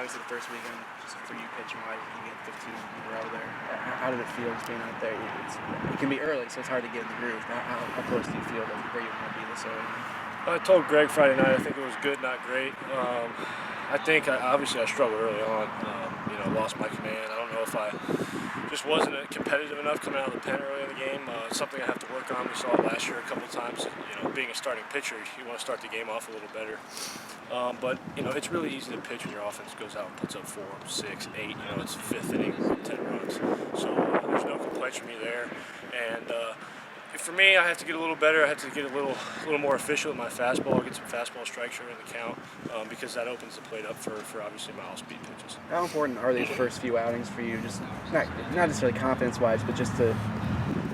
obviously the first weekend, just for you pitching-wise, you get 15 in a row there. How did it feel just being out there? It can be early, so it's hard to get in the groove. How close do you feel to where you want to be this early? I told Greg Friday night I think it was good, not great. I think obviously I struggled early on. Lost my command. I don't know if I just wasn't competitive enough coming out of the pen early in the game. It's something I have to work on. We saw it last year a couple of times. Being a starting pitcher, you want to start the game off a little better. But it's really easy to pitch when your offense goes out and puts up 4, 6, 8. It's fifth inning, 10 runs. So there's no complaints from me there. And for me, I have to get a little better. I have to get a little more efficient with my fastball, get some fastball strikes in the count, because that opens the plate up for obviously my all-speed pitches. How important are these first few outings for you? Just not necessarily confidence-wise, but just to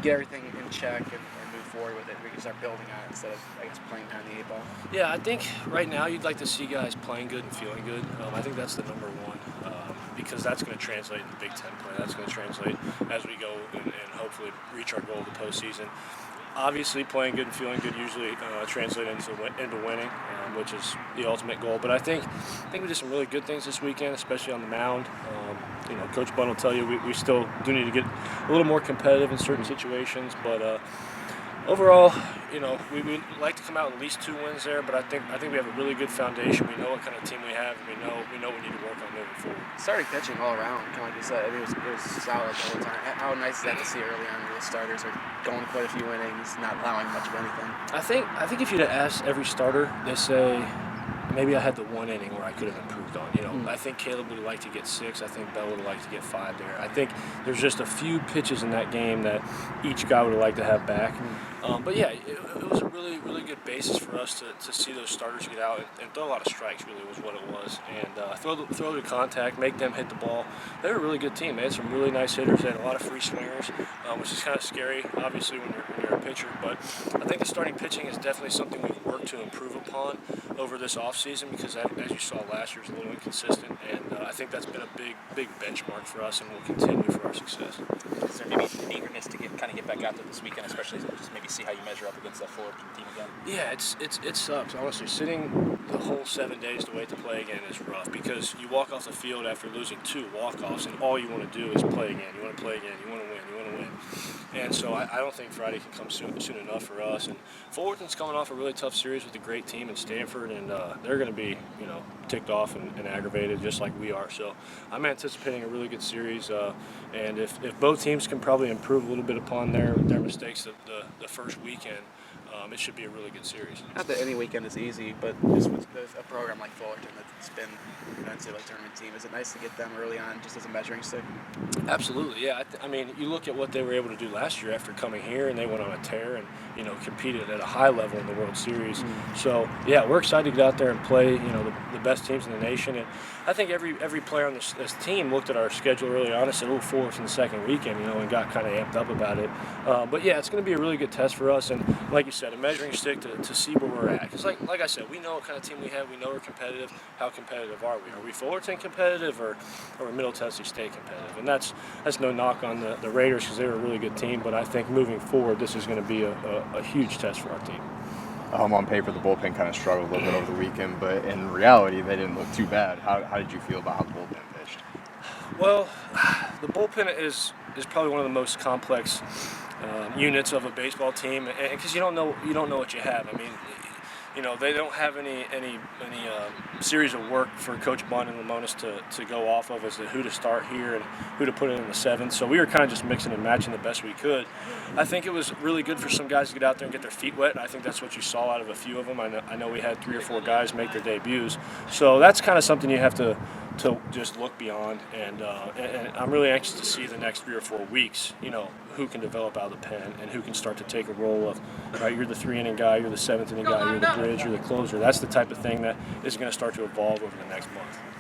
get everything in check and move forward with it. We can start building on it instead of, playing behind the 8 ball. Yeah, I think right now you'd like to see guys playing good and feeling good. I think that's the number one, because that's going to translate in the Big Ten play. That's going to translate as we go and hopefully reach our goal of the postseason. Obviously, playing good and feeling good usually translate into winning, which is the ultimate goal. But I think we did some really good things this weekend, especially on the mound. Coach Bunn will tell you we still do need to get a little more competitive in certain situations, but overall, we like to come out with at least 2 wins there. But I think we have a really good foundation. We know what kind of team we have, and we know we need to work on moving forward. Starting pitching all around, kind of like you said, it was solid the whole time. How nice is that to see early on? The starters are going quite a few innings, not allowing much of anything. I think if you'd have asked every starter, they say maybe I had the 1 inning where I could have improved on. I think Caleb would like to get 6. I think Bell would like to get 5 there. I think there's just a few pitches in that game that each guy would like to have back. But yeah, it was a really, really good basis for us to see those starters get out and throw a lot of strikes. Really was what it was, and throw the contact, make them hit the ball. They were a really good team. They had some really nice hitters. They had a lot of free swingers, which is kind of scary, obviously, when you're a pitcher. But I think the starting pitching is definitely something we've worked to improve upon over this offseason, because as you saw last year, it was a little inconsistent, and I think that's been a big benchmark for us and will continue for our success. Is there maybe an eagerness to get back out there this weekend, especially just maybe see how you measure up against that Fullerton team again? Yeah, it sucks. Honestly, sitting the whole 7 days to wait to play again is rough, because you walk off the field after losing 2 walk-offs, and all you want to do is play again. You want to play again. You want to win. You want to win. And so I don't think Friday can come soon enough for us. And Fullerton's coming off a really tough series with a great team in Stanford, and they're going to be ticked off and aggravated just like we are. So I'm anticipating a really good series. And if both teams can probably improve a little bit upon their mistakes of the first weekend, it should be a really good series. Not that any weekend is easy, but just with a program like Fullerton that's been an NCAA tournament team, is it nice to get them early on just as a measuring stick? Absolutely, yeah. I mean, you look at what they were able to do last year after coming here, and they went on a tear and competed at a high level in the World Series. So yeah, we're excited to get out there and play the best teams in the nation. And I think every player on this team looked at our schedule early on and said, "Oh, Fullerton in the second weekend," and got kind of amped up about it. But yeah, it's going to be a really good test for us, and like you said, a measuring stick to see where we're at. Because like I said, we know what kind of team we have. We know we're competitive. How competitive are we? Are we Fullerton competitive, or are we Middle Tennessee State competitive? And that's no knock on the Raiders, because they were a really good team. But I think moving forward, this is going to be a huge test for our team. On paper, the bullpen kind of struggled a little bit over the weekend, but in reality, they didn't look too bad. How did you feel about how the bullpen pitched? Well, the bullpen is probably one of the most complex units of a baseball team, because you don't know what you have. I mean, they don't have any series of work for Coach Bunn and Lamonis to go off of as to who to start here and who to put in the 7th. So we were kind of just mixing and matching the best we could. I think it was really good for some guys to get out there and get their feet wet, and I think that's what you saw out of a few of them. I know we had 3 or 4 guys make their debuts. So that's kind of something you have to just look beyond, and I'm really anxious to see the next 3 or 4 weeks, who can develop out of the pen and who can start to take a role of, right, you're the 3-inning guy, you're the 7th inning guy, you're the bridge, you're the closer. That's the type of thing that is going to start to evolve over the next month.